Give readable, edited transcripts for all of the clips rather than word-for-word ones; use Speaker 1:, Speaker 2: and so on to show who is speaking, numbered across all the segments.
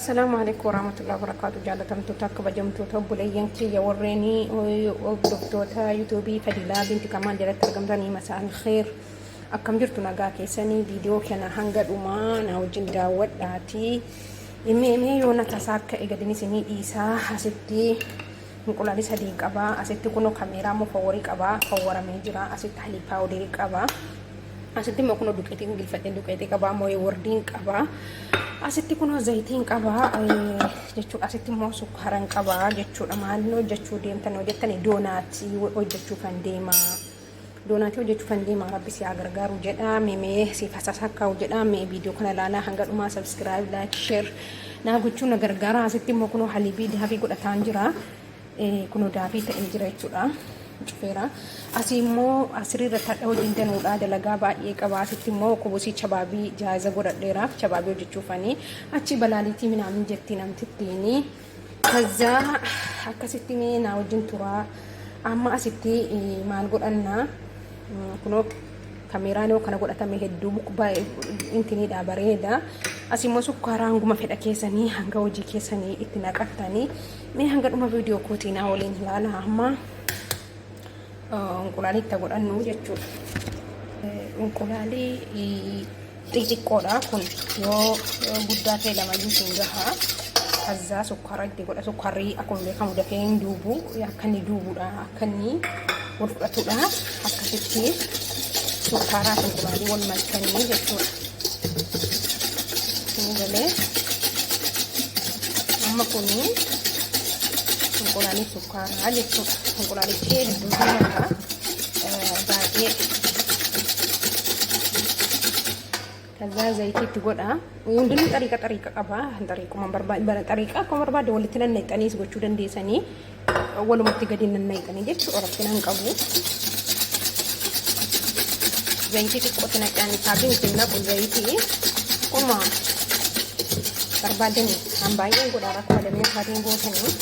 Speaker 1: السلام عليكم ورحمة الله وبركاته. جالتمتو كبجمتو بليان كي يوريني ودكتوتا يوتيوبي فديلا بنتي كمان جلت ترجمتني مساء الخير. أكم جرت نجا كيسني فيديو كنا هنجر وما نوجد داود داتي إمي يونا تساك إجدني سني إيسا حسيتي نقول على صديق أبا أسيتي كنو كاميرا مفوريك أبا فورا ميجرا أسيت تحلي باوديك أبا أسيتي ما كنو دكتي نقول فتن دكتي كبا موي وردين كبا asitti kun zaytiin qaba jechuudha. Asitti immoo sukkaaraan qaba jechuudha. Maalin hojjechuu deemtan hojjettani doonaatii hojjechuu kan deema. Doonaatii hojjechuu kan deema rabbi si gargaaru jedha. Mee si fasasakkaa'u jedha. Mee viidiyoo kana ilaalaa hanga dhumaa subscribe like share naa gochuun na gargaara. Asitti immoo kun halibii daafii godhataan jira. Kun daafii ta'ee jira jechuudha. Cufeera asimo asirra tadha hojiin danuudha dalagaa baay'ee qaba. Asitti immoo kubusii chabaabii jaaza godhadheeraaf chabaabii hojjechuufanii achi balaaliitii minaamin jetti namtittiini kaza akkasitti mee naa wajjin turaa. Amma asitti maal godhanna kunoo kaameraan kana godhatame hedduu intiniidha bareeda. Asimo sukkaaraan guma fedha keessanii hanga hojii keessanii itti naqattanii mee hanga dhuma viidiyoo kootiinaa waliin ilaala. Amma unqulaali tagodhannu jechuudha. Unqulaali xixiqqoodha kun yoo guddaa ta'e lama yuusin gaha. Azza sukkaara itti godha. Sukkaarri akkuma beekamu dafee hin duubu akka inni duubudha akka inni wal fudhatudha. Akkasitti sukkaaraa fi unqulaali wal malkanii jechuudha. Kun galee amma kuni unqulaali sukkaaraa jechuudha. Unqulaali hedduu jaalladha baay'ee. Kaza zayitiitti godha. Hundinuu xariiqa qaba. Xariiquma barbaade xariiqa akkuma barbaade walitti nannayxaniis gochuu dandeessanii walumatti gadi nannayxanii jechuudha. Rakkinaan qabu. Zayitii xiqqootti naqanii saabiin itti naqu zayitii akkuma barbaadanii kan baay'een godha rakkoo damee isaatiin gootanii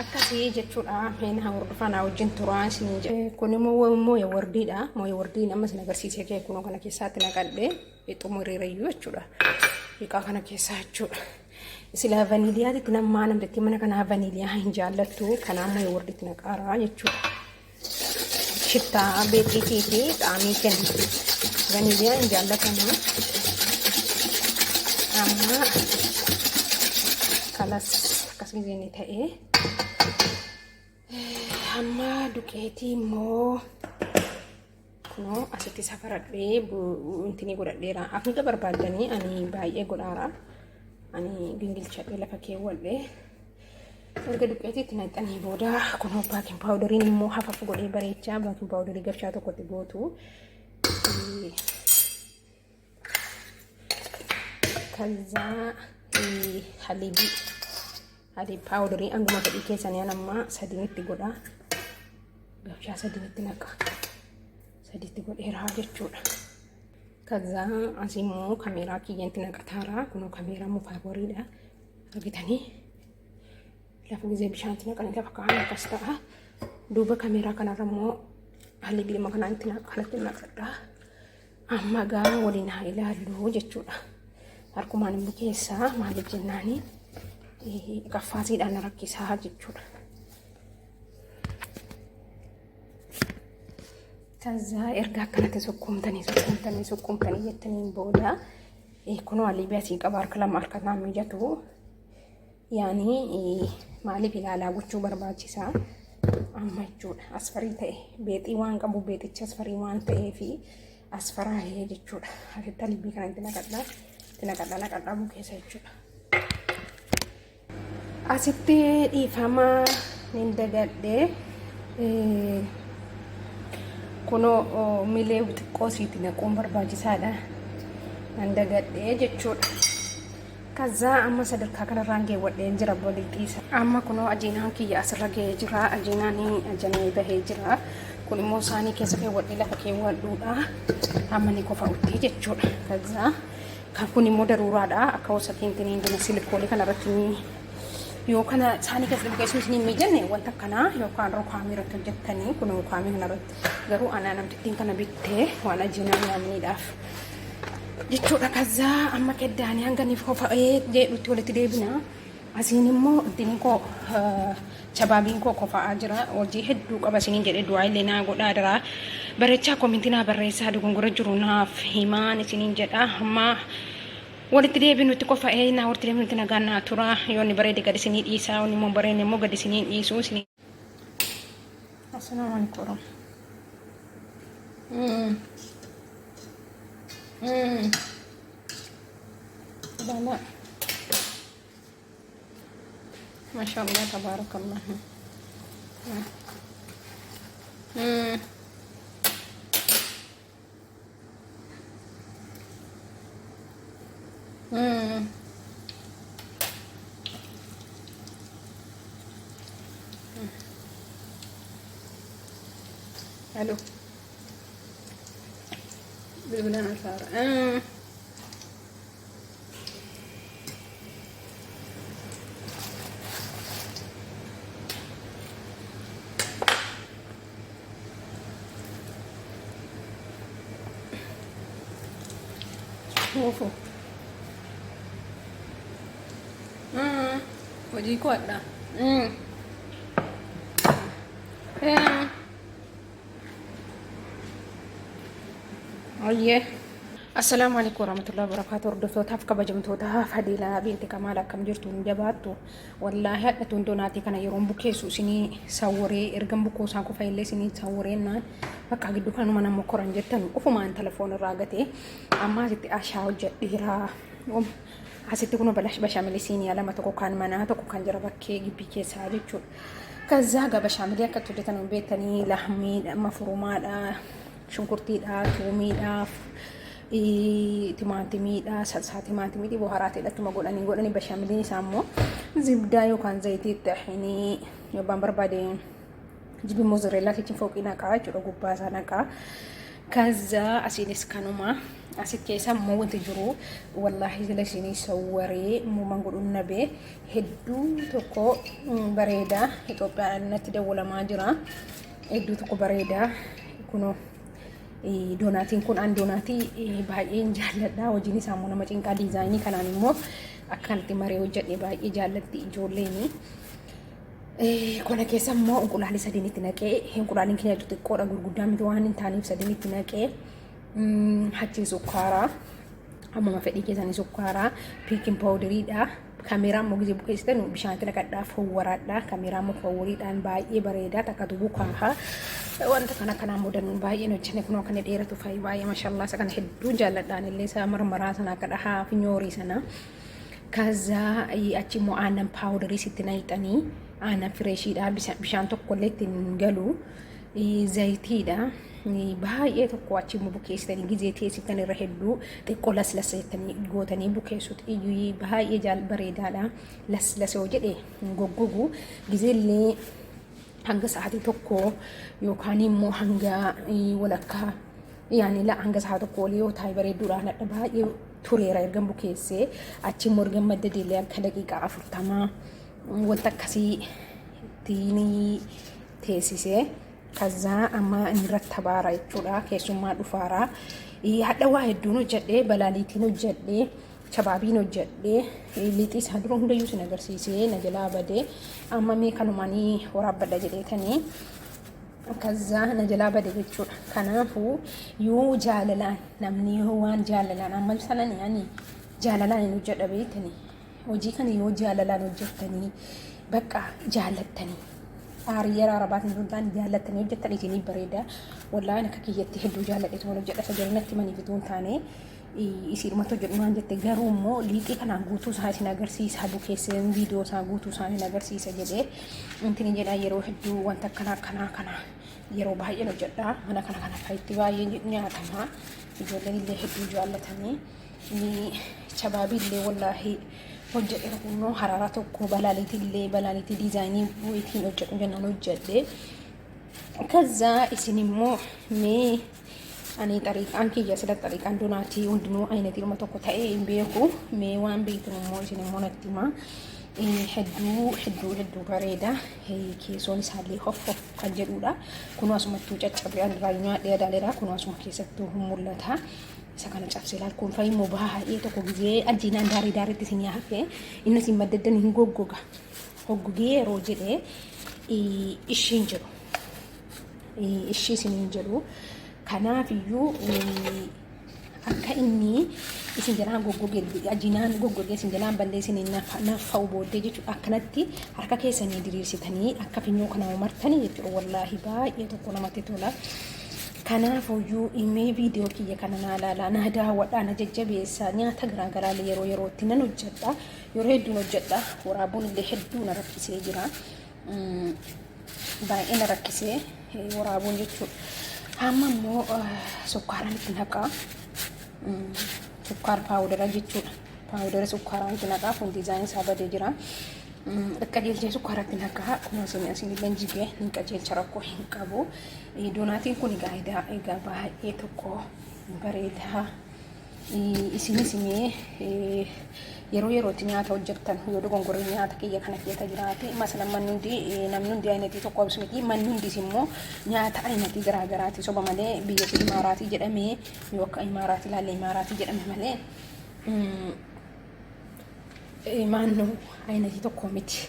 Speaker 1: akkasii jechuudha. Meen hordofaa naa wajjin turaa isin kun immoo mooya wardiidha. Mooya wardii ammas na agarsiisee kee kunoo kana keessaatti naqadhee xumuriirayyuu jechuudha. Dhiqaa kana keessaa jechuudha. Sila vaniiliyaatitti namaa namtatti mana kanaa vaniiliyaa hin jaallattu. Kanaaf mooya wardiitti naqaaraa jechuudha. Shittaa beekiitii fi xaamii kenna. Vaniiliyaa hin jaallatama. Amma kalas akkasii zeeni ta'ee amma duqeetii immoo kunoo asitti safaradhee intini godhadheera. Akka barbaadanii ani baay'ee godhaara. Ani gingilchadhee lafa keewwadhee erga duqeetiitti naqxanii booda kunoo baakin paawudariin immoo hafafu godhee bareechaa. Baakin paawudarii gabshaa tokkotti gootu. Kaza halibii paawudarii anguma fedhii keessanii amma sadiitti godha. Gabshaa sadiitti naqa. Sadiitti godheeraa jechuudha. Kaza asimoo kaameeraa kiyyanti naqataara. Kunoo kaameeraa mufaaboriidha. Argitanii lafa gizee bishaanti naqanii lafa kaa'an akkas ta'a. Duuba kaameeraa kanarra immoo halibii lama kanaan itti naqadha. Amma gaa waliin haa ilaallu jechuudha. Harkumaan immoo keessaa maaliif jennaani qaffaasiidhaan rakkisaa jechuudha. Kaza erga akkanatti sukkumtanii jettaniin booda kunoo halibii asii qaba. Harka lama harka naan mijatu yaani maaliif ilaalaa gochuu barbaachisaa amma jechuudha. Asfarii ta'e beexii waan qabu beexichi asfarii waan ta'eefi asfaraahee jechuudha. Asitti halibii kana itti naqadhaa bukeessa jechuudha. Asitti dhiifama nin dagadhee kunoo milee xiqqoo siiti naquun barbaachisaadha. Nan dagadhee jechuudha. Kaza amma sadarkaa kanarraan geewwadheen jira boliixiisa. Amma kunoo ajiinaan kiyya asirra ga'ee jira. Ajiinaan ajanee bahee jira. Kun immoo saanii keessa keewwadhee lafa keewwadhuudha. Amma ni qofa utti jechuudha. Kaza kan kun immoo daruuraadha. Akka wasatiin tiniin jina silikoolii kanarratti yoo kana saanii keessa dhugeessuun isin hin mijanne wanta kanaa yookaan rukaamii irratti hojjettanii kun rukaamii kanarratti garuu anaa namtittiin kana bittee waan ajiinaa nyaanniidhaaf jechuudha. Kazaa amma keddaanii hanga niif qofa'ee jedhutti walitti deebina. Asiin immoo ittiin koo shabaabiin koo qofa'aa jira. Hojii hedduu qaba isiniin jedhee du'aa illee naa godhaa jira. Bareechaa koomintii naa barreessaa dogongora jiru naaf himaan isiniin jedha. Amma walitti deebinutti qofa'ee naa walitti deebinutti nagaan naa tura. Yoonni bareede gadi isinii dhiisaa, yoonni immoo bareedne immoo gadi isinii dhiisuu isinii. Assalaamu alaikum. Bala. Mashallah, tabarakallah. Halo. Bilbilan Alfara. Ofu. Hojii koo adda. Oye. Assalamu alaikum warahmatullahi wabarakatuh. Hordoftoota kabajamtoota Fadilaa binti Kamaal akkam jirtu hin jabaattu. Wallahi hadhatuun doonaatii kana yeroon bukeessu isinii sawwaree ergan bukoo isaa qofa illee isinii sawwareennaan bakka gidduu kanuma nama koran jettan ufumaan telefoon irraa gatee amma asitti ashaa hojjedheeraa. Asitti kun bashaamilii siinii lama tokko kan manaa tokko kan jira bakkee gibbii keessaa jechuudha. Kazaa gaa bashaamilii akka hojjetan beektanii lahmiidha, mafurumaadha, shunkurtiidha, tuumiidha, timaatimiidha, salsaa timaatimii bohaaraatiidha tuma godhanii bashaamiliin isaa immoo zibdaa yookaan zayitii tahinii yobbaan barbaade jibi mozzarella kichin fooqii naqaa jechuudha gubbaa isaa naqaa. Kazaa asiinis kanuma asit keessa immoo wanti jiru wallahi jala isinii sawwaree muuman godhuun nabee hedduu tokko bareedaa Itoophiyaan natti dawwalamaa jira. Hedduu tokko bareedaa kunoo doonaatiin kun an doonaatii baay'een jaalladha. Hojiin isaa immoo nama cinqaa diizaayinii kanaan immoo akkanatti maree hojjedhee baay'ee jaallatti ijoolleeni. Kana keessa immoo inqulaalii sadiin itti naqee inqulaaliin keenya xixiqqoodha gurguddaa miti waan hin taaneef sadiin itti naqee hachii sukkaaraa ammuma fedhii keessanii sukkaaraa piikin paawuderiidha. Kaameraan immoo gisee bukeessitan bishaanitti naqadhaa fowwaraadha. Kaameraan immoo fowwariidhaan baay'ee bareedaa takkatu bukaaha. Wanta kana kanaan mudannuun baay'een hojjenne kunoo kana dheeratu fa'i baay'ee mashallah isa kana hedduu jaalladhaan illee isa marmaraa sana akka dhahaa finyoorii sana. Kazaa achi immoo aannan paawuderii sitti naqxanii aannan fireeshiidha bishaan tokko illee ittiin galu zayitiidha. Baay'ee tokko achi immoo bukeessitanii gisee teessiftan irra hedduu xiqqoo laslassettanii gootanii bukeessut iyyuu baay'ee bareedaadha. Laslasoo jedhee goggogu gisee illee hanga sa'aatii tokko yookaan immoo hanga walakkaa yaani la hanga sa'aatii tokko olii yoo taa'e bareedduudhaan adda baay'ee tureera ergan bukeessee achi immoo ergan maddadeellee akka daqiiqaa 40 wanta akkasii ittiin teessisee kazaa amma irratti tabaara jechuudha. Keessummaa dhufaaraa hadha waa hedduun hojjedhee balaaliitiin hojjedhee shabaabiin hojjedhee lixii isaa dura hundayyuu sin agarsiisee na jalaa badee amma mee kanumaanii waraabbadha jedheetanii kazaa na jalaa bade jechuudha. Kanaafuu yoo jaalalaan namni yoo waan jaalalaan amma sanan yaani jaalalaan hin hojjedha beektanii hojii kana yoo jaalalaan hojjettanii bakka jaalattanii Ariya Arabaatiin tuntaan jaallattanii hojjettanii isinii bareeda. Wallahi akka kiyyatti hedduu jaalladhe toon hojjedha sajalinatti manii fituun taane isiirumatti hojjedhu waan jette garuu immoo liiqii kanaan guutuu isaa isin agarsiisa bukeesseen viidiyoo isaa guutuu isaa isin agarsiisa jedhee intini jedhaa yeroo hedduu wanta kana yeroo baay'een hojjedha. Mana kana fa'itti baay'ee nyaatama. Ijoolleen illee hedduu jaallatanii shabaabii illee wallahi hojjedhe kunoo hararaa tokko balaaliitii diizaayinii ittiin hojjedhu jennaan hojjedhe. Kazaa isin immoo mee ani xariiqaan kiyya sila xariiqaan doonaatii hundinuu ayinatiiruma tokko ta'ee hin beeku mee waan beektan immoo isin immoo natti himaa. Hedduu bareeda. Keessoon isaallee hof kan jedhudha. Kunoo asumattuu caccabee raayinaa dheedaaleedha. Kunoo asuma keessattuu mul'ata. Sakana cabsee laal kun fayyimo baay'ee tokko gizee ajjiinaan daariitti isin yaafee inni isin maddaddan hin goggoga. Goggogee yeroo jedhee ishiin jedhu. Ishii isin jedhu. Kanaafiyyuu akka inni isin jalaan goggogee ajjiinaan goggogee isin jalaan balleessin naffa'u booddee jechuudha. Akkanatti harka keessanii diriirsitanii akka finyoo kana martanii jechuudha. Wallaahi baay'ee tokko namatti tola. Kanaafiyyuu imee viidiyoo kiyya kana naalaalaa na daawwadhaa na jajjabeessaa nyaata garaagaraa yeroo yerootti nan hojjedha. Yeroo hedduun hojjedha. Waraabuun illee hedduu na rakkisee jira. Baay'ee na rakkisee waraabuun jechuudha. Amma immoo sukkaaraan itti naqaa. Sukkaar paawudara jechuudha. Paawudara sukkaaraan itti naqaa. Kun diizaayinii isaa badee jira. Qajeelchee sukkaaratti naqaa. Kun asin illee jigee hin qajeelcha rakkoo hin qabu. Doonaatiin kun egaa baay'ee tokko bareedaa. Isinis yeroo yerootti nyaata hojjettan yoo dogongorri nyaata kiyya kana keessa jiraate masalan namni hundi ayinatii tokko obsu miti manni hundis immoo nyaata ayinatii garaagaraati soba malee biyya imaaraatii jedhamee yoo akka imaaraatii ilaalle imaaraatii jedhame malee maannoo ayinatii tokko miti.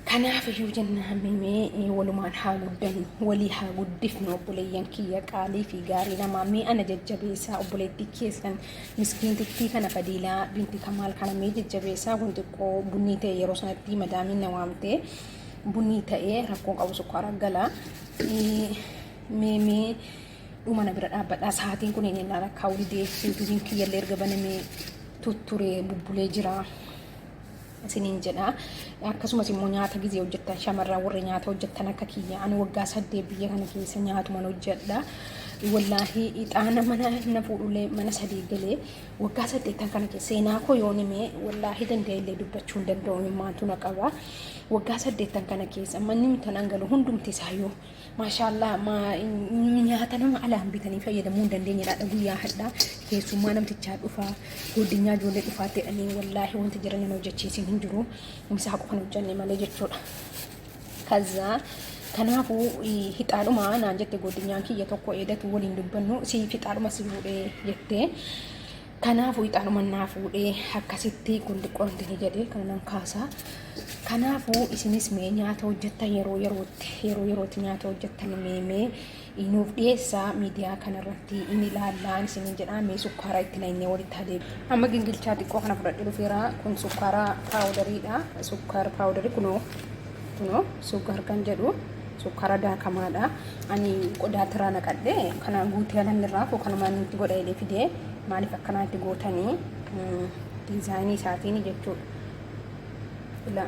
Speaker 1: Kanaafiyyuu jennaan mee walumaan haa guddannu walii haa guddifnu obboleeyyan kiyya qaalii fi gaarii namaa mee ana jajjabeessaa obboleettii keessan miskiintittii kana Fadiilaa binti Kamaal kana mee jajjabeessaa kun xiqqoo bunni ta'e yeroo sanatti madaamiin na waamtee bunni ta'ee rakkoon qabu sukkaara gala mee dhuma na bira dhaabbadhaa sa'aatiin kun inni lakkaa ulidee yuutuubiin kiyyallee erga banamee tutturee bubbulee jira. Isiniin jedha akkasumas immoo nyaata gizee hojjettan shamarran warri nyaata hojjettan akka kiyya ani waggaa 8 biyya kana keessa nyaatuma hojjedha. Wallaahi ixaana mana na fuudhulee mana 3 galee waggaa 8 kana keessa seenaa koo yoonimee wallaahi danda'ellee dubbachuu hin danda'u maantu na qaba. Waggaa 8 kana keessa manni mitanan galu hundumti isaayyuu maashaallah nyaata nama alaan bitanii fayyadamuu hin dandeenyedha guyyaa hadhaa keessummaa namtichaa dhufaa guddinyaa ijoollee dhufaatti jedhanii wallaahi wanti jiran hojjechiisin hin jiru misaa qofan hojjenne malee jechuudha. Kaza kanaafuu hixaadhuma naan jette goddinyaan kiyya tokko eedatu waliin dubbannu si hixaadhuma si fuudhee jettee kanaafuu hixaadhuma naa fuudhee akkasitti kun xiqqoonti jedhee kana nan kaasaa. Kanaafuu isinis mee nyaata hojjettan yeroo yerootti nyaata hojjettan mee nuuf dhiyeessaa miidiyaa kanarratti inni ilaallaan isiniin jedhaa mee sukkaara itti naannee walitti adeemu. Amma gingilchaa xiqqoo kana fudhadhee dhufeera kun sukkaara paawudariidha. Sukkaara paawudarii kunoo sukkaar kan jedhu sukkaara daakamaadha. Ani qodaa tiraa naqadhee kana guutee alanirraa koo kanumaan itti godha jedhee fidee maaliif akkanaatti gootanii diizaayinii isaatiin jechuudha.